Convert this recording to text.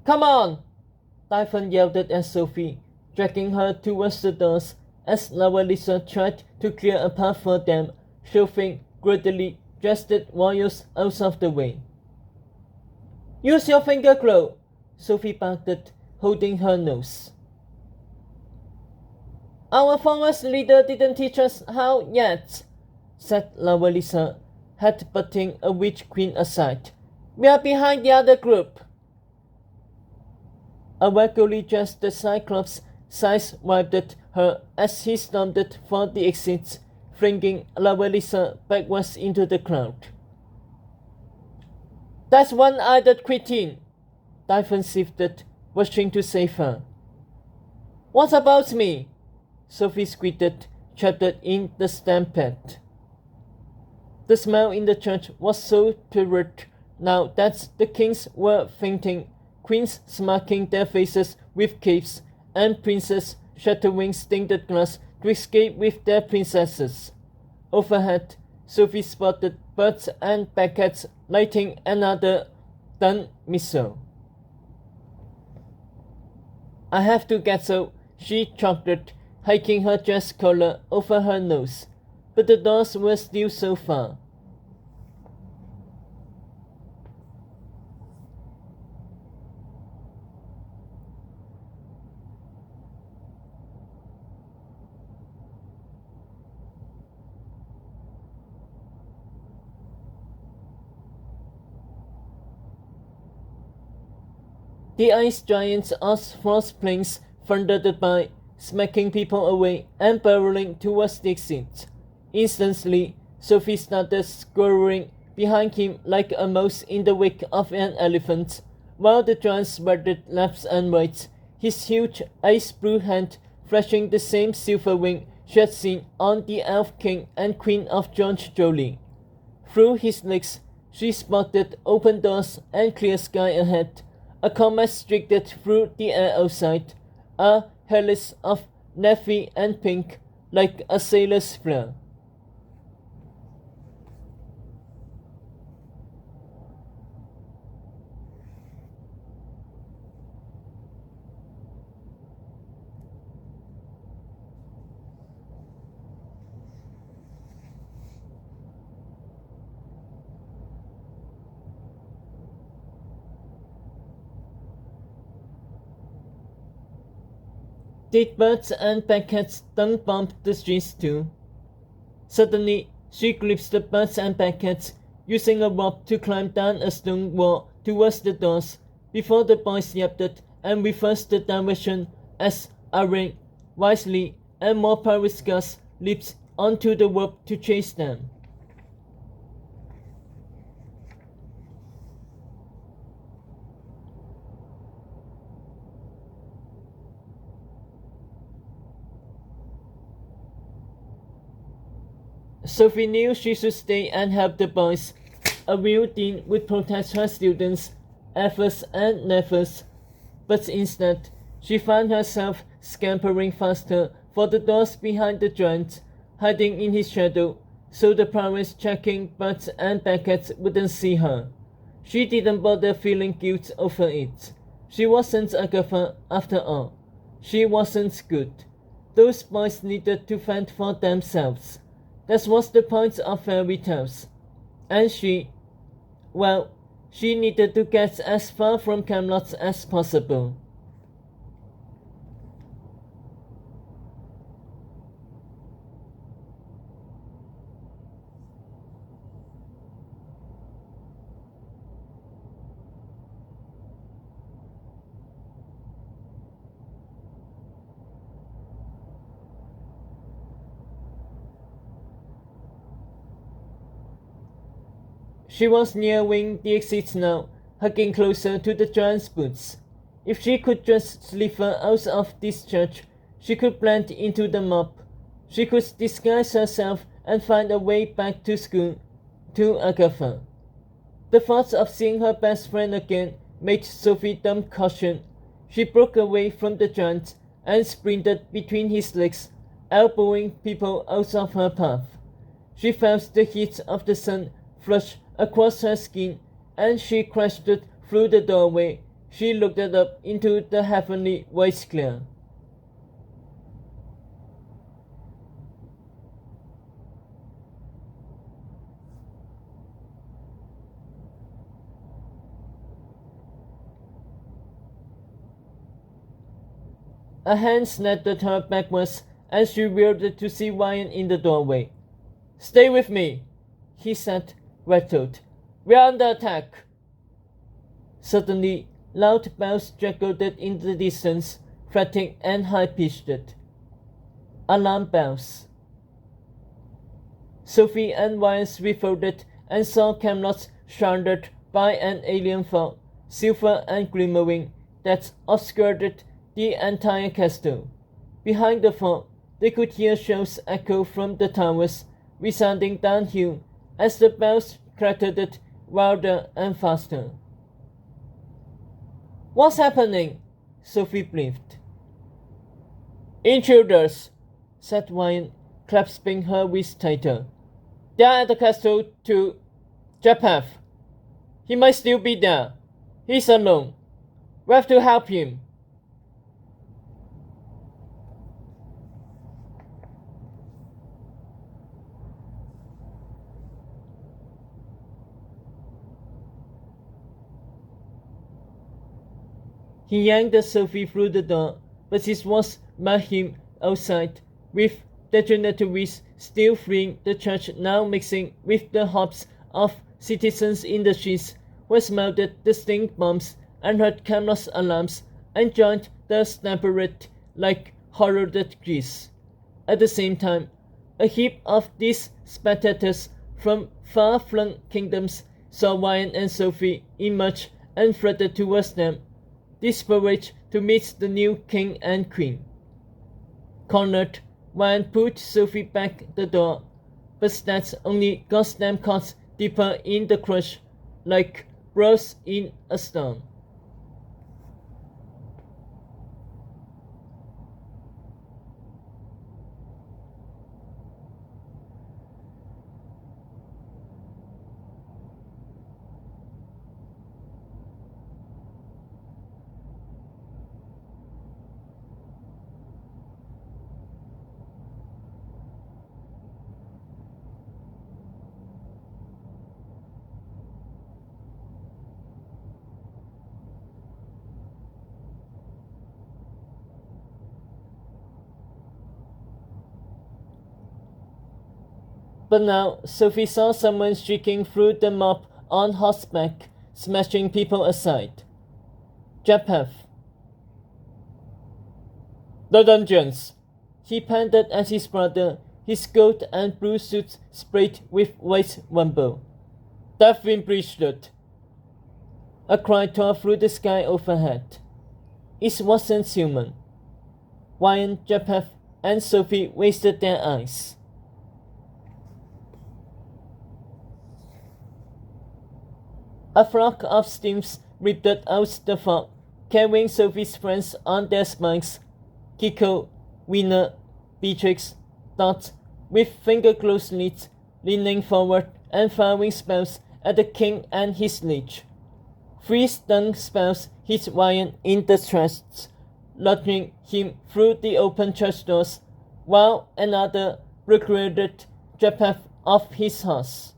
Come on! Typhon yelled at Sophie, dragging her towards the doors as Lisa tried to clear a path for them, shoving greedily dressed warriors out of the way. Use your finger claw, Sophie barked, holding her nose. Our forest leader didn't teach us how yet, said Lisa, head-butting a witch queen aside. We are behind the other group. A waggily dressed Cyclops sideswiped her as he stormed for the exit, flinging Lisa backwards into the crowd. That's one-eyed cretin, Typhon sifted, rushing to save her. What about me? Sophie squeaked, trapped in the stampede. The smell in the church was so terrific now that the kings were fainting, queens smacking their faces with capes, and princes shattering stained glass to escape with their princesses. Overhead, Sophie spotted birds and packets lighting another stun missile. I have to get so, she choked, hiking her dress collar over her nose, but the doors were still so far. The ice giants as frost planes thundered by, smacking people away and barreling towards the exit. Instantly, Sophie started scurrying behind him like a mouse in the wake of an elephant, while the giant spread left and right, his huge ice-blue hand flashing the same silver wing she had seen on the Elf King and Queen of George Jolie. Through his legs, she spotted open doors and clear sky ahead, a comet streaked through the air outside, a helix of navy and pink, like a sailor's flare. Did birds and packets tongue bump the streets too? Suddenly, she gripped the birds and packets, using a rope to climb down a stone wall towards the doors, before the boys yapped and reversed the direction as Irene, wisely, and more Pariscus leaped onto the rope to chase them. Sophie knew she should stay and help the boys. A real dean would protect her students, efforts and nevers. But instead, she found herself scampering faster for the doors behind the giant, hiding in his shadow, so the parents checking birds and packets wouldn't see her. She didn't bother feeling guilt over it. She wasn't Agatha after all. She wasn't good. Those boys needed to fend for themselves. That was the point of fairy tales. And she needed to get as far from Camelot as possible. She was nearing the exit now, hugging closer to the giant's boots. If she could just slither out of this church, she could blend into the mob. She could disguise herself and find a way back to school, to Agatha. The thought of seeing her best friend again made Sophie dumb caution. She broke away from the giant and sprinted between his legs, elbowing people out of her path. She felt the heat of the sun flush across her skin, and she crashed through the doorway, She looked up into the heavenly white glare. A hand snapped at her backwards, and she whirled to see Ryan in the doorway. "Stay with me," he said, rattled. "We're under attack." Suddenly, loud bells jingled in the distance, frantic and high-pitched. Alarm bells. Sophie and Ryan refolded and saw Camelot surrounded by an alien fog, silver and glimmering, that obscured the entire castle. Behind the fog, they could hear shells echo from the towers, resounding downhill as the bells clattered louder and faster. "What's happening?" Sophie breathed. "Intruders," said Ryan, clasping her wrist tighter. "They're at the castle too. Japheth. He might still be there. He's alone. We have to help him." He yanked Sophie through the door, but his was met him outside, with detonatories still fleeing the church, now mixing with the hopes of citizens in the streets who smelled the stink bombs and heard Camelot's alarms and joined the stampede like horrid geese. At the same time, a heap of these spectators from far-flung kingdoms saw Ryan and Sophie emerge and fled towards them, desperate to meet the new king and queen. Cornered, Ryan pulled Sophie back the door, but that only got them caught deeper in the crush, like bros in a storm. But now Sophie saw someone streaking through the mob on horseback, smashing people aside. Japheth. "The dungeons!" He panted at his brother, his gold and blue suit sprayed with white rumble. "They've been breached." A cry tore through the sky overhead. It wasn't human. Ryan, Japheth, and Sophie wasted their eyes. A flock of steams ripped out the fog, carrying Sophie's friends on their spines. Kiko, Winner, Beatrix, Dot, with finger close lids, leaning forward and firing spells at the king and his liege. 3 stun spells hit Ryan in the chest, launching him through the open church doors, while another proclaimed Japheth off his horse.